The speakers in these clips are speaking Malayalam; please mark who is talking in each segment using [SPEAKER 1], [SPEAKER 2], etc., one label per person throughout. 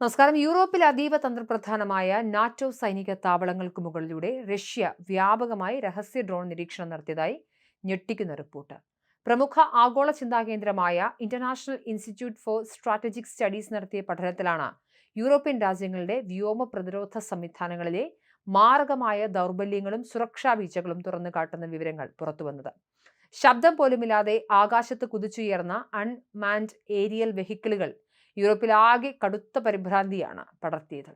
[SPEAKER 1] നമസ്കാരം. യൂറോപ്പിൽ അതീവ തന്ത്രപ്രധാനമായ നാറ്റോ സൈനിക താവളങ്ങൾക്ക് മുകളിലൂടെ റഷ്യ വ്യാപകമായി രഹസ്യ ഡ്രോൺ നിരീക്ഷണം നടത്തിയതായി ഞെട്ടിക്കുന്ന റിപ്പോർട്ട്. പ്രമുഖ ആഗോള ചിന്താകേന്ദ്രമായ International Institute for Strategic Studies നടത്തിയ പഠനത്തിലാണ് യൂറോപ്യൻ രാജ്യങ്ങളുടെ വ്യോമ പ്രതിരോധ സംവിധാനങ്ങളിലെ മാരകമായ ദൗർബല്യങ്ങളും സുരക്ഷാ വീഴ്ചകളും തുറന്നു കാട്ടുന്ന വിവരങ്ങൾ പുറത്തുവന്നത്. ശബ്ദം പോലുമില്ലാതെ ആകാശത്ത് കുതിച്ചുയർന്ന അൺമാൻഡ് ഏരിയൽ വെഹിക്കിളുകൾ യൂറോപ്പിലാകെ കടുത്ത പരിഭ്രാന്തിയാണ് പടർത്തിയത്.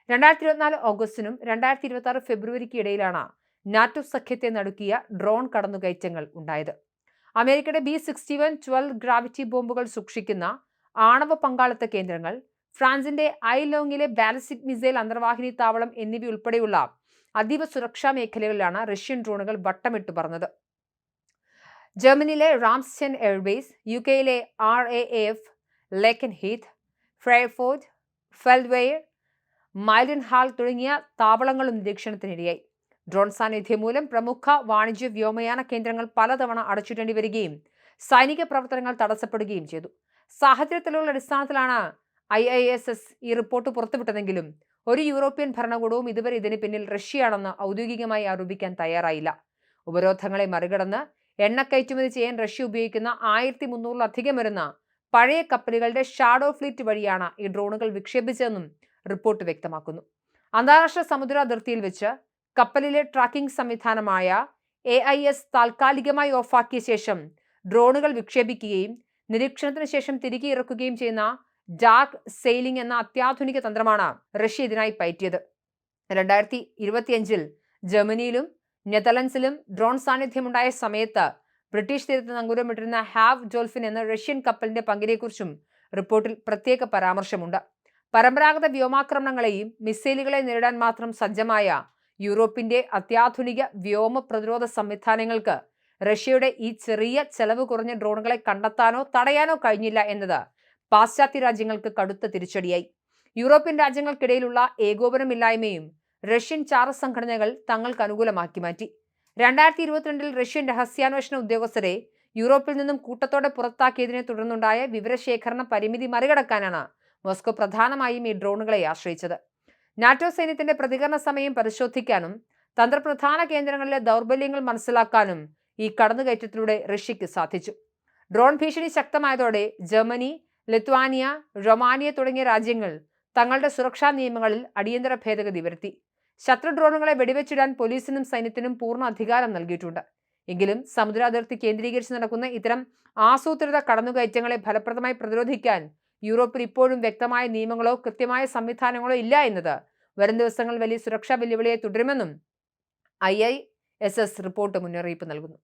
[SPEAKER 1] 2024 ഓഗസ്റ്റിനും 2026 ഫെബ്രുവരിക്ക് ഇടയിലാണ് നാറ്റോ സഖ്യത്തെ നടുക്കിയ ഡ്രോൺ കടന്നുകയറ്റങ്ങൾ ഉണ്ടായത്. അമേരിക്കയുടെ B-61 12 ഗ്രാവിറ്റി ബോംബുകൾ സൂക്ഷിക്കുന്ന ആണവ പങ്കാളിത്ത കേന്ദ്രങ്ങൾ, ഫ്രാൻസിന്റെ ഐലോങ്ങിലെ ബാലിസ്റ്റിക് മിസൈൽ അന്തർവാഹിനി താവളം എന്നിവയുൾപ്പെടെയുള്ള അതീവ സുരക്ഷാ മേഖലകളിലാണ് റഷ്യൻ ഡ്രോണുകൾ വട്ടമിട്ട് പറന്നത്. ജർമ്മനിയിലെ റാംസ്റ്റെൻ എയർബേസ്, UK-യിലെ RAAF ലേക്കൻഹീത്ത്, ഫ്രൈഫോർഡ്, ഫെൽഡ്വെയർ, മൈലൻഹാൾ തുടങ്ങിയ താവളങ്ങളും നിരീക്ഷണത്തിനിടയായി. ഡ്രോൺ സാന്നിധ്യം മൂലം പ്രമുഖ വാണിജ്യ വ്യോമയാന കേന്ദ്രങ്ങൾ പലതവണ അടച്ചിടേണ്ടി വരികയും സൈനിക പ്രവർത്തനങ്ങൾ തടസ്സപ്പെടുകയും ചെയ്തു. സാഹചര്യത്തിലുള്ള അടിസ്ഥാനത്തിലാണ് IISS ഈ റിപ്പോർട്ട് പുറത്തുവിട്ടതെങ്കിലും ഒരു യൂറോപ്യൻ ഭരണകൂടവും ഇതുവരെ ഇതിന് പിന്നിൽ റഷ്യയാണെന്ന് ഔദ്യോഗികമായി ആരോപിക്കാൻ തയ്യാറായില്ല. ഉപരോധങ്ങളെ മറികടന്ന് എണ്ണ കയറ്റുമതി ചെയ്യാൻ റഷ്യ ഉപയോഗിക്കുന്ന 1300-ലധികം വരുന്ന പഴയ കപ്പലുകളുടെ ഷാഡോ ഫ്ലീറ്റ് വഴിയാണ് ഈ ഡ്രോണുകൾ വിക്ഷേപിച്ചതെന്നും റിപ്പോർട്ട് വ്യക്തമാക്കുന്നു. അന്താരാഷ്ട്ര സമുദ്ര അതിർത്തിയിൽ വെച്ച് കപ്പലിലെ ട്രാക്കിംഗ് സംവിധാനമായ AIS താൽക്കാലികമായി ഓഫാക്കിയ ശേഷം ഡ്രോണുകൾ വിക്ഷേപിക്കുകയും നിരീക്ഷണത്തിന് ശേഷം തിരികെ ഇറക്കുകയും ചെയ്യുന്ന ഡാർക്ക് സെയിലിംഗ് എന്ന അത്യാധുനിക തന്ത്രമാണ് റഷ്യ ഇതിനായി പയറ്റിയത്. 2025 ജർമ്മനിയിലും നെതർലൻഡ്സിലും ഡ്രോൺ സാന്നിധ്യമുണ്ടായ സമയത്ത് ബ്രിട്ടീഷ് തീരത്ത് നങ്കൂരമിട്ടിരുന്ന ഹാവ് ഡോൾഫിൻ എന്ന റഷ്യൻ കപ്പലിന്റെ പങ്കിനെക്കുറിച്ചും റിപ്പോർട്ടിൽ പ്രത്യേക പരാമർശമുണ്ട്. പരമ്പരാഗത വ്യോമാക്രമണങ്ങളെയും മിസൈലുകളെ നേരിടാൻ മാത്രം സജ്ജമായ യൂറോപ്പിന്റെ അത്യാധുനിക വ്യോമ പ്രതിരോധ സംവിധാനങ്ങൾക്ക് റഷ്യയുടെ ഈ ചെറിയ ചെലവ് കുറഞ്ഞ ഡ്രോണുകളെ കണ്ടെത്താനോ തടയാനോ കഴിഞ്ഞില്ല എന്നത് പാശ്ചാത്യ രാജ്യങ്ങൾക്ക് കടുത്ത തിരിച്ചടിയായി. യൂറോപ്യൻ രാജ്യങ്ങൾക്കിടയിലുള്ള ഏകോപനമില്ലായ്മയും റഷ്യൻ ചാര സംഘടനകൾ തങ്ങൾക്ക് അനുകൂലമാക്കി മാറ്റി. 2022 റഷ്യൻ രഹസ്യാന്വേഷണ ഉദ്യോഗസ്ഥരെ യൂറോപ്പിൽ നിന്നും കൂട്ടത്തോടെ പുറത്താക്കിയതിനെ തുടർന്നുണ്ടായ വിവരശേഖരണ പരിമിതി മറികടക്കാനാണ് മോസ്കോ പ്രധാനമായും ഈ ഡ്രോണുകളെ ആശ്രയിച്ചത്. നാറ്റോ സൈന്യത്തിന്റെ പ്രതികരണ സമയം പരിശോധിക്കാനും തന്ത്രപ്രധാന കേന്ദ്രങ്ങളിലെ ദൗർബല്യങ്ങൾ മനസ്സിലാക്കാനും ഈ കടന്നുകയറ്റത്തിലൂടെ റഷ്യക്ക് സാധിച്ചു. ഡ്രോൺ ഭീഷണി ശക്തമായതോടെ ജർമ്മനി, ലിത്വാനിയ, റൊമാനിയ തുടങ്ങിയ രാജ്യങ്ങൾ തങ്ങളുടെ സുരക്ഷാ നിയമങ്ങളിൽ അടിയന്തര ഭേദഗതി വരുത്തി. ശത്രു ഡ്രോണുകളെ വെടിവെച്ചിടാൻ പോലീസിനും സൈന്യത്തിനും പൂർണ്ണ അധികാരം നൽകിയിട്ടുണ്ട്. എങ്കിലും സമുദ്രാതിർത്തി കേന്ദ്രീകരിച്ച് നടക്കുന്ന ഇത്തരം ആസൂത്രിത കടന്നുകയറ്റങ്ങളെ ഫലപ്രദമായി പ്രതിരോധിക്കാൻ യൂറോപ്പിൽ ഇപ്പോഴും വ്യക്തമായ നിയമങ്ങളോ കൃത്യമായ സംവിധാനങ്ങളോ ഇല്ല എന്നത് വരും ദിവസങ്ങളിൽ വലിയ സുരക്ഷാ വെല്ലുവിളിയെ തുടരുമെന്നും IISS റിപ്പോർട്ട് മുന്നറിയിപ്പ് നൽകുന്നു.